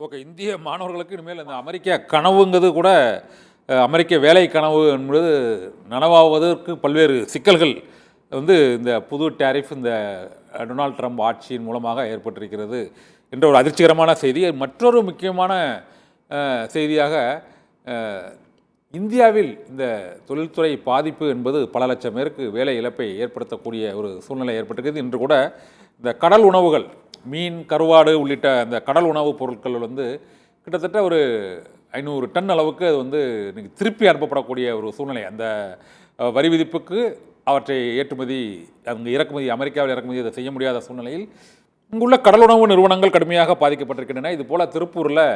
Okay. இந்திய மாணவர்களுக்கு இனிமேல் அந்த அமெரிக்க கனவுங்கிறது கூட அமெரிக்க வேலை கனவு என்பது நனவாவதற்கு பல்வேறு சிக்கல்கள் இந்த புது டேரிஃப் இந்த டொனால்ட் ட்ரம்ப் ஆட்சியின் மூலமாக ஏற்பட்டிருக்கிறது என்ற ஒரு அதிர்ச்சிகரமான செய்தி. மற்றொரு முக்கியமான செய்தியாக இந்தியாவில் இந்த தொழில்துறை பாதிப்பு என்பது பல லட்சம் பேருக்கு வேலை இழப்பை ஏற்படுத்தக்கூடிய ஒரு சூழ்நிலை ஏற்பட்டிருக்கிறது. இன்று கூட இந்த கடல் உணவுகள், மீன், கருவாடு உள்ளிட்ட அந்த கடல் உணவுப் பொருட்கள் கிட்டத்தட்ட ஒரு 500 டன் அளவுக்கு அது இன்னைக்கு திருப்பி அனுப்பப்படக்கூடிய ஒரு சூழ்நிலை. அந்த வரி விதிப்புக்கு அவற்றை ஏற்றுமதி அங்கே இறக்குமதி, அமெரிக்காவில் இறக்குமதி அதை செய்ய முடியாத சூழ்நிலையில் இங்குள்ள கடல் உணவு நிறுவனங்கள் கடுமையாக பாதிக்கப்பட்டிருக்கின்றன. இதுபோல் திருப்பூரில்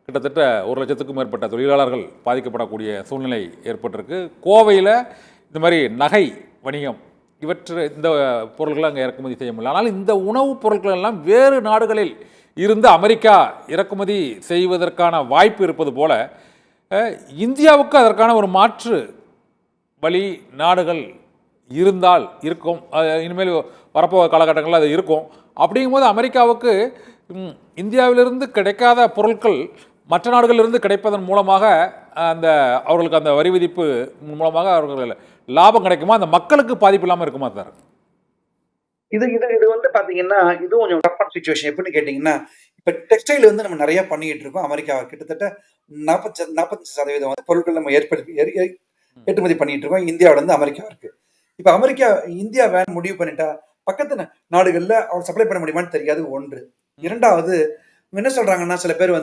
கிட்டத்தட்ட 1 லட்சத்துக்கும் மேற்பட்ட தொழிலாளர்கள் பாதிக்கப்படக்கூடிய சூழ்நிலை ஏற்பட்டிருக்கு. கோவையில் இந்த மாதிரி நகை வணிகம் இந்த பொருட்களை அங்கே இறக்குமதி செய்ய முடியல. ஆனால் இந்த உணவுப் பொருட்கள் எல்லாம் வேறு நாடுகளில் இருந்து அமெரிக்கா இறக்குமதி செய்வதற்கான வாய்ப்பு இருப்பது போல இந்தியாவுக்கு அதற்கான ஒரு மாற்று வழி நாடுகள் இருந்தால் இருக்கும். இனிமேல் வரப்போகிற காலகட்டங்களில் அது இருக்கும். அப்படிங்கும்போது அமெரிக்காவுக்கு இந்தியாவிலிருந்து கிடைக்காத பொருட்கள் மற்ற நாடுகளிலிருந்து கிடைப்பதன் மூலமாக அவர்களுக்கு அந்த வரி விதிப்பு மூலமாக அவர்கள் லாபம் கிடைக்குமா, அந்த மக்களுக்கு பாதிப்பு இல்லாமல் இருக்குமா சார்? இது இது இது பாத்தீங்கன்னா இது கொஞ்சம் டஃப்பான சிச்சுவேஷன். எப்படின்னு கேட்டீங்கன்னா, இப்ப டெக்ஸ்டைல் நம்ம நிறைய பண்ணிட்டு இருக்கோம். அமெரிக்கா கிட்டத்தட்ட 45% பொருட்கள் நம்ம ஏற்றுமதி பண்ணிட்டு இருக்கோம் இந்தியாவில இருந்து அமெரிக்காவிற்கு. இப்ப இந்தியா வேற முடிவு பண்ணிட்டா பக்கத்து நாடுகள்ல அவர் சப்ளை பண்ண முடியுமான்னு தெரியாது. ஒன்று. இரண்டாவது, என்ன சொல்றாங்கன்னா சில பேர்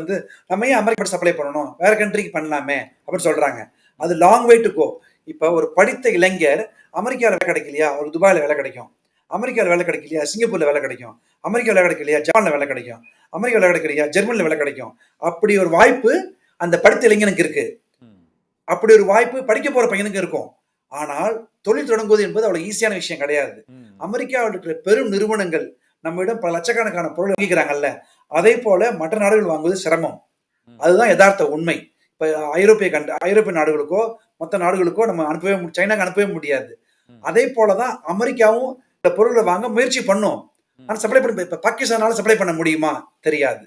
நம்ம ஏன் அமெரிக்கா சப்ளை பண்ணணும், வேற கண்ட்ரிக்கு பண்ணலாமே அப்படின்னு சொல்றாங்க. அது லாங் வே டு கோ. இப்ப ஒரு படித்த இளைஞர் அமெரிக்காவில் வேலை கிடைக்கலையா, ஒரு துபாயில வேலை கிடைக்கும். அமெரிக்காவில் வேலை கிடைக்கலையா, சிங்கப்பூர்ல வேலை கிடைக்கும். அமெரிக்காவில் வேலை கிடைக்கலையா, ஜப்பான்ல வேலை கிடைக்கும். அமெரிக்காவில் வேலை கிடைக்கலையா, ஜெர்மனில வேலை கிடைக்கும். அப்படி ஒரு வாய்ப்பு அந்த படித்த இளைஞனுக்கு இருக்கு. அப்படி ஒரு வாய்ப்பு படிக்க போற பையனுக்கு இருக்கும். ஆனால் தொழில் தொடங்குவது என்பது அவ்வளவு ஈஸியான விஷயம் கிடையாது. அமெரிக்காவில் இருக்கிற பெரும் நிறுவனங்கள் நம்மிடம் பல லட்சக்கணக்கான பொருள் வாங்கிக்கிறாங்கல்ல, அதே போல மற்ற நாடுகள் வாங்குவது சிரமம். அதுதான் யதார்த்த உண்மை. இப்ப ஐரோப்பிய நாடுகளுக்கோ மற்ற நாடுகளுக்கோ நம்ம சைனாக்கு அனுப்பவே முடியாது. அதே போலதான் அமெரிக்காவும் இந்த பொருளை வாங்க முயற்சி பண்ணும். ஆனா சப்ளை பண்ண இப்ப பாகிஸ்தானால சப்ளை பண்ண முடியுமா தெரியாது.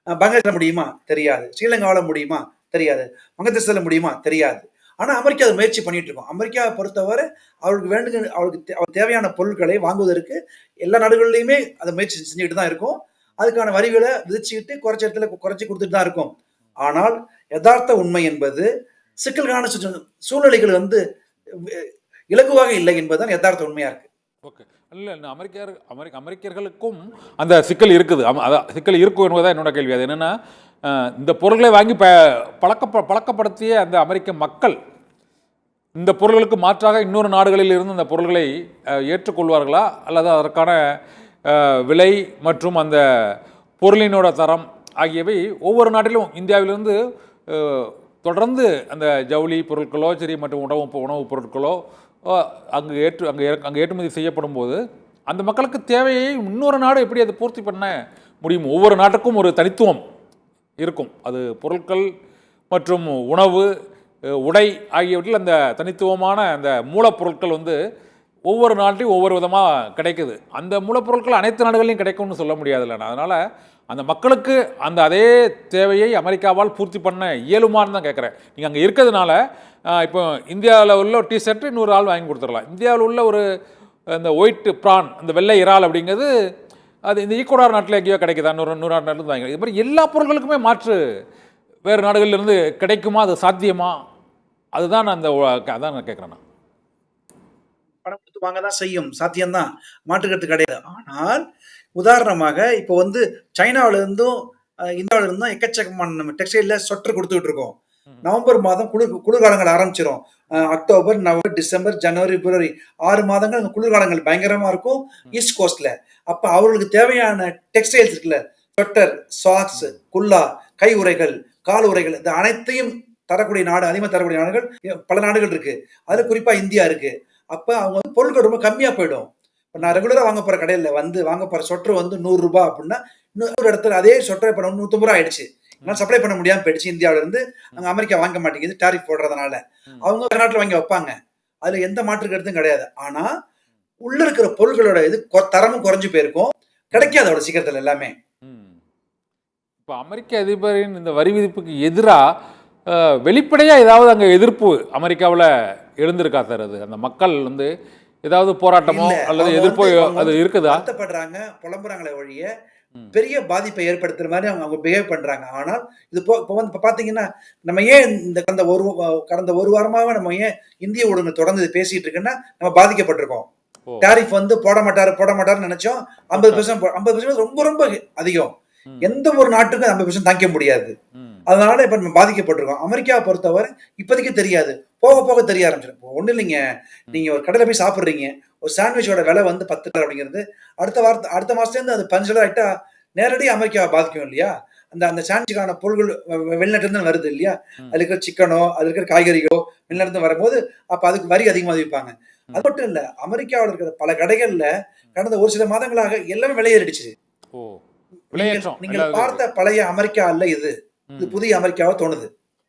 பங்களாதேஷ் முடியுமா தெரியாது. ஸ்ரீலங்காவில முடியுமா தெரியாது. வங்கதேசத்துல முடியுமா தெரியாது. ஆனா அமெரிக்கா அதை முயற்சி பண்ணிட்டு இருக்கோம். அமெரிக்காவை பொறுத்தவரை அவருக்கு தேவையான பொருட்களை வாங்குவதற்கு எல்லா நாடுகளிலுமே அதை முயற்சி செஞ்சுட்டு தான் இருக்கும். அதுக்கான வரிகளை விதிச்சுக்கிட்டு குறைச்ச இடத்துல குறைச்சி கொடுத்துட்டு தான் இருக்கும். ஆனால் யதார்த்த உண்மை என்பது சிக்கல்கான சூழ்நிலைகள் இலகுவாக இல்லை என்பதுதான் யதார்த்த உண்மையா இருக்கு. ஓகே. இல்லை, அமெரிக்கர்களுக்கும் அந்த சிக்கல் இருக்குது. சிக்கல் இருக்கும் என்பதுதான் என்னோட கேள்வி. அது என்னன்னா, இந்த பொருட்களை வாங்கி பழக்கப்படுத்திய அந்த அமெரிக்க மக்கள் இந்த பொருள்களுக்கு மாற்றாக இன்னொரு நாடுகளில் இருந்து அந்த பொருள்களை ஏற்றுக்கொள்வார்களா, அல்லது அதற்கான விலை மற்றும் அந்த பொருளினோட தரம் ஆகியவை ஒவ்வொரு நாட்டிலும் இந்தியாவிலிருந்து தொடர்ந்து அந்த ஜவுளி பொருட்களோ சரி மற்றும் உணவுப் பொருட்களோ அங்கே ஏற்றுமதி செய்யப்படும் போது அந்த மக்களுக்கு தேவையை இன்னொரு நாடு எப்படி அதை பூர்த்தி பண்ண முடியும்? ஒவ்வொரு நாட்டுக்கும் ஒரு தனித்துவம் இருக்கும். அது பொருட்கள் மற்றும் உணவு, உடை ஆகியவற்றில் அந்த தனித்துவமான அந்த மூலப்பொருட்கள் ஒவ்வொரு நாட்டிலையும் ஒவ்வொரு விதமாக கிடைக்குது. அந்த மூலப்பொருட்கள் அனைத்து நாடுகளையும் கிடைக்கும்னு சொல்ல முடியாதுல்ல. அதனால் அந்த மக்களுக்கு அந்த அதே தேவையை அமெரிக்காவால் பூர்த்தி பண்ண இயலுமான்னு தான் கேட்குறேன். நீங்கள் அங்கே இருக்கிறதுனால இப்போ இந்தியாவில் உள்ள டிஷர்ட் இன்னொரு ஆள் வாங்கி கொடுத்துடலாம். இந்தியாவில் உள்ள இந்த ஒயிட் ப்ரான், அந்த வெள்ளை இறால் அப்படிங்கிறது அது இந்த ஈக்குவடார் நாட்டில் எங்கேயோ கிடைக்குதா, நூறு நாட்டிலேருந்து வாங்கி. இது மாதிரி எல்லா பொருட்களுக்குமே மாற்று வேறு நாடுகளிலிருந்து கிடைக்குமா, அது சாத்தியமா? அதுதான் அதான் நான் கேட்குறேன். பணம் கொடுத்து வாங்க தான் செய்யும், சாத்தியம்தான், மாற்றுக்கிறது கிடையாது. ஆனால் உதாரணமாக இப்போ சைனாவில இருந்தும் இந்தியாவில இருந்தும் எக்கச்சக்கமான நம்ம டெக்ஸ்டைல்ல சொட்டர் கொடுத்துட்டு இருக்கோம். நவம்பர் மாதம் குளிர்காலங்கள் ஆரம்பிச்சிடும். அக்டோபர், நவம்பர், டிசம்பர், ஜனவரி, பிப்ரவரி 6 மாதங்கள் அந்த குளிர்காலங்கள் பயங்கரமா இருக்கும் ஈஸ்ட் கோஸ்ட்ல. அப்ப அவர்களுக்கு தேவையான டெக்ஸ்டைல்ஸ் இருக்குல்ல, சொட்டர், சாக்ஸ், குல்லா, கை உரைகள், கால் உரைகள், இது அனைத்தையும் தரக்கூடிய நாடு, அதிகமாக தரக்கூடிய நாடுகள் பல நாடுகள் இருக்கு. அதுல குறிப்பா இந்தியா இருக்கு. அப்ப அவங்க பொருட்கள் ரொம்ப கம்மியா போயிடும். இப்போ நான் ரெகுலரா வாங்க போற கடையில வாங்க போற சொட்டர் 100 ரூபாய் அப்படின்னா இன்னொரு இடத்துல அதே சொட்டர் இப்ப 150 ரூபாய் ஆயிடுச்சு. சப்ளை பண்ண முடியாம போயிடுச்சு. இந்தியாவில இருந்து அங்க அமெரிக்கா வாங்க மாட்டேங்குது டாரிஃப் போடுறதுனால. அவங்க நாட்டுல வாங்கி வைப்பாங்க, அதுல எந்த மாற்று கருத்தும் கிடையாது. ஆனா உள்ள இருக்கிற பொருட்களோட தரமும் குறைஞ்சு போயிருக்கும், கிடைக்காது அவ்வளவு சீக்கிரத்துல எல்லாமே. இப்போ அமெரிக்க அதிபரின் இந்த வரி விதிப்புக்கு எதிராக வெளிப்படையாக ஏதாவது அங்கே எதிர்ப்பு அமெரிக்காவில் எழுந்திருக்கா சார்? அது அந்த மக்கள் வந்து ஏதாவது போராட்டமோ இல்ல. அல்லது அவங்க எதிர்ப்போ வந்து அவங்க அது வந்து இருக்குதா? வருத்தப்படுறாங்க, புலம்புறாங்களே ஒழிய, ம். பெரிய பாதிப்பை ஏற்படுத்துற மாரி அவங்க பிஹேவ் பண்றாங்க. ஆனால், இது இப்ப பார்த்தீங்கன்னா, நம்ம ஏன் இந்த கடந்த 1 வாரமாவே நம்ம ஏன் இந்திய ஊடகங்கள் தொடர்ந்து இத பேசிட்டு இருக்குன்னா, நம்ம பாதிக்கப்பட்டிருக்கோம். ஓ. டாரிஃப் வந்து போட மாட்டாருன்னு நெனச்சோம். போட்டார். 50% 50% ரொம்ப ரொம்ப அதிகம். ம். எந்த ஒரு நாட்டுக்கும் 50% தாங்கிக்க முடியாது. ம். அதனால இப்ப நம்ம பாதிக்கப்பட்டிருக்கோம். அமெரிக்காவ பொறுத்தவரை இப்போதைக்கு தெரியாது. போக போக தெரிய ஆரம்பிச்சிடும். ஒண்ணும் இல்லைங்க. ம். நீங்க ஒரு கடையில போய் சாப்பிடுறீங்க. ஒரு சாண்ட்விச்சோட விலை வந்து $10 அப்படிங்கிறது, அடுத்த மாசத்துலேருந்து அது $15 ஆயிட்டா, நேரடியா அமெரிக்காவ பாதிக்கும் இல்லையா? அந்த அந்த சாண்ட்விச்சுக்கான பொருட்கள் வெளிநாட்டுல இருந்து வருது இல்லையா? ம். அதுல இருக்கிற சிக்கனோ, அதுல இருக்கிற காய்கறிகளோ வெளிநாட்டுல இருந்து வரும்போது, அப்ப அதுக்கு வரி அதிகமா விதிப்பாங்க. ம். அது மட்டும் இல்ல. அமெரிக்காவுல இருக்கிற பல கடைகள்ல கடந்த ஒரு சில மாதங்களாக எல்லாமே விலை ஏறிடுச்சு. ஓ. நீங்கள் விலையேற்றம் நீங்கள் எல்லா இது இருக்கு. பார்த்த பழைய அமெரிக்கா அல்ல இது. இது ம். புதிய அமெரிக்காவா தோணுது.